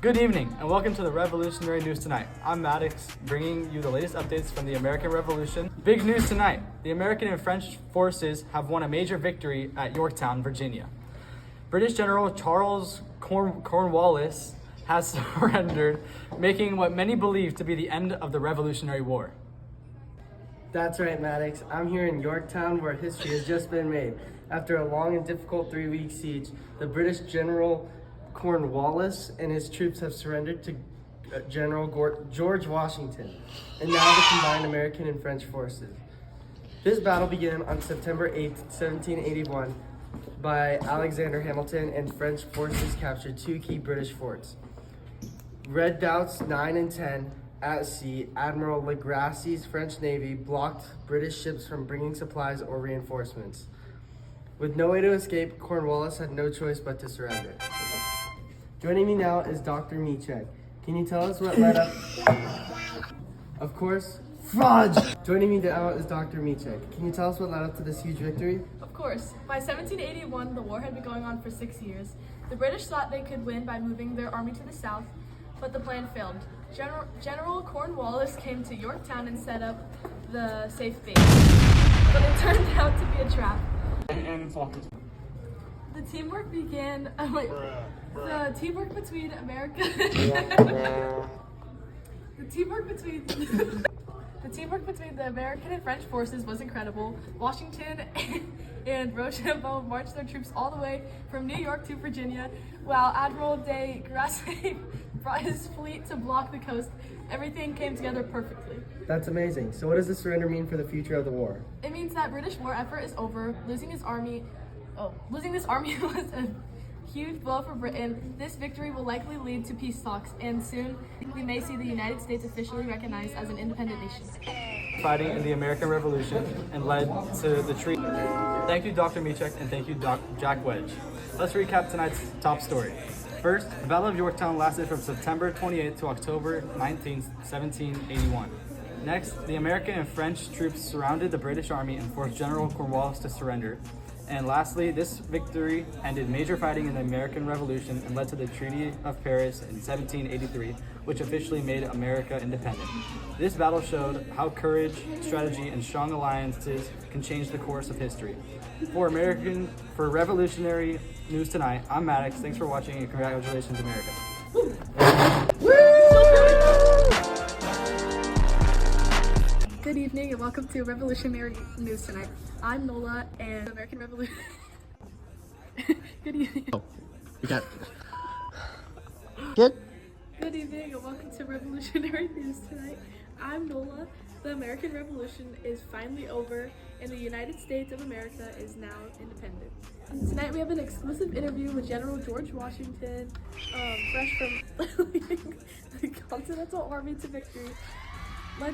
Good evening, and welcome to the Revolutionary News Tonight. I'm Maddox, bringing you the latest updates from the American Revolution. Big news tonight. The American and French forces have won a major victory at Yorktown, Virginia. British General Charles Cornwallis has surrendered, making what many believe to be the end of the Revolutionary War. That's right, Maddox. I'm here in Yorktown, where history has just been made. After a long and difficult 3-week siege, the British General Cornwallis and his troops have surrendered to General George Washington, and now the combined American and French forces. This battle began on September 8, 1781, by Alexander Hamilton, and French forces captured 2 key British forts. Redoubts 9 and 10 at sea, Admiral Legrasse's French Navy blocked British ships from bringing supplies or reinforcements. With no way to escape, Cornwallis had no choice but to surrender. Joining me now is Dr. Michek. Can you tell us what led up? Of course, fudge! Joining me now is Dr. Michek. Can you tell us what led up to this huge victory? Of course. By 1781, the war had been going on for 6 years. The British thought they could win by moving their army to the south, but the plan failed. General Cornwallis came to Yorktown and set up the safe base, but it turned out to be a trap. The teamwork began. The teamwork between America. The teamwork between the American and French forces was incredible. Washington and Rochambeau marched their troops all the way from New York to Virginia, while Admiral de Grasse brought his fleet to block the coast. Everything came together perfectly. That's amazing. So what does the surrender mean for the future of the war? It means that British war effort is over. Losing this army was a huge blow for Britain. This victory will likely lead to peace talks, and soon we may see the United States officially recognized as an independent nation. Fighting in the American Revolution and led to the treaty. Thank you, Dr. Michek, and thank you, Jack Wedge. Let's recap tonight's top story. First, the Battle of Yorktown lasted from September 28th to October 19, 1781. Next, the American and French troops surrounded the British army and forced General Cornwallis to surrender. And lastly, this victory ended major fighting in the American Revolution and led to the Treaty of Paris in 1783, which officially made America independent. This battle showed how courage, strategy, and strong alliances can change the course of history. For Revolutionary News Tonight, I'm Maddox. Thanks for watching, and congratulations, America. Good evening and welcome to Revolutionary News Tonight. I'm Nola and American Revolution. Good evening. You got Good? Good evening and welcome to Revolutionary News Tonight. I'm Nola. The American Revolution is finally over and the United States of America is now independent. Tonight we have an exclusive interview with General George Washington, fresh from leading the Continental Army to victory. Are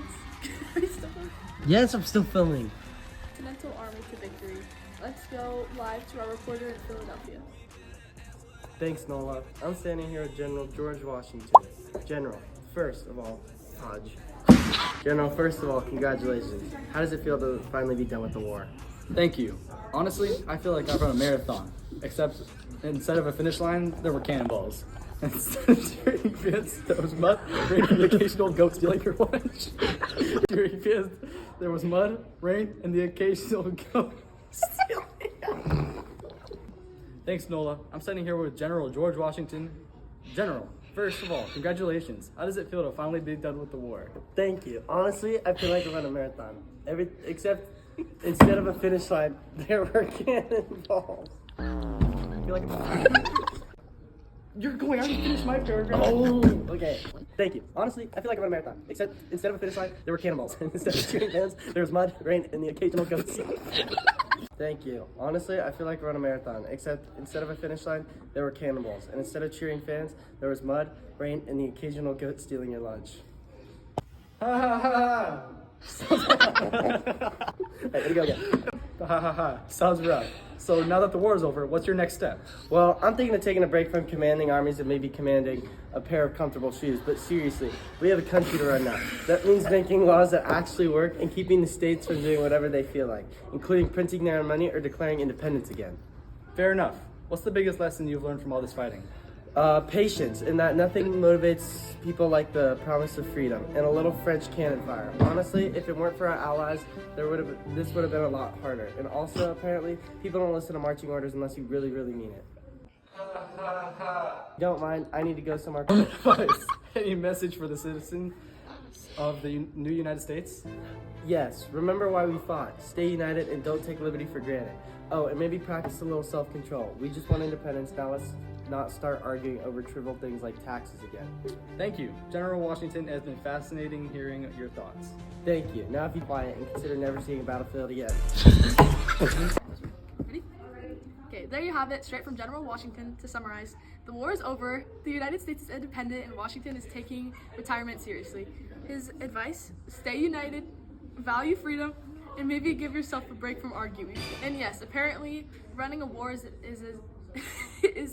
you still filming? Yes, I'm still filming. Continental Army to victory. Let's go live to our reporter in Philadelphia. Thanks, Nola. I'm standing here with General George Washington. General, first of all, congratulations. How does it feel to finally be done with the war? Thank you. Honestly, I feel like I've run a marathon, except instead of a finish line, there were cannonballs. Instead of cheering fans, there was mud, rain, and the occasional goat stealing your lunch. Cheering fans, there was mud, rain, and the occasional goat stealing. Thanks, Nola. I'm standing here with General George Washington. General, first of all, congratulations. How does it feel to finally be done with the war? Thank you. Honestly, I feel like I ran a marathon. Except instead of a finish line, there were cannonballs. I feel like You're going, I already finished my paragraph. Oh, okay. Thank you. Honestly, I feel like I ran a marathon. Except instead of a finish line, there were cannonballs. Instead of cheering fans, there was mud, rain, and the occasional goats. Thank you. Honestly, I feel like I ran a marathon. Except instead of a finish line, there were cannonballs. And instead of cheering fans, there was mud, rain, and the occasional goat stealing your lunch. Ha ha ha! Hey, let me go again. Ha ha ha. Sounds rough. So now that the war is over, what's your next step? Well, I'm thinking of taking a break from commanding armies and maybe commanding a pair of comfortable shoes. But seriously, we have a country to run now. That means making laws that actually work and keeping the states from doing whatever they feel like, including printing their own money or declaring independence again. Fair enough. What's the biggest lesson you've learned from all this fighting? Patience, in that nothing motivates people like the promise of freedom, and a little French cannon fire. Honestly, if it weren't for our allies, this would have been a lot harder. And also, apparently, people don't listen to marching orders unless you really, really mean it. Don't mind, I need to go somewhere. Any message for the citizens of the new United States? Yes, remember why we fought. Stay united and don't take liberty for granted. Oh, and maybe practice a little self-control. We just want independence, now let's not start arguing over trivial things like taxes again. Thank you. General Washington, it has been fascinating hearing your thoughts. Thank you. Now if you quiet and consider never seeing a battlefield again. Ready? Okay, there you have it, straight from General Washington. To summarize, the war is over, the United States is independent, and Washington is taking retirement seriously. His advice: stay united, value freedom, and maybe give yourself a break from arguing. And yes, apparently running a war is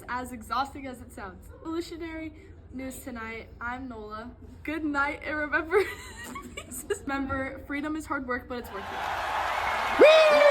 as exhausting as it sounds. Revolutionary news tonight. I'm Nola. Good night, and remember, freedom is hard work, but it's worth it.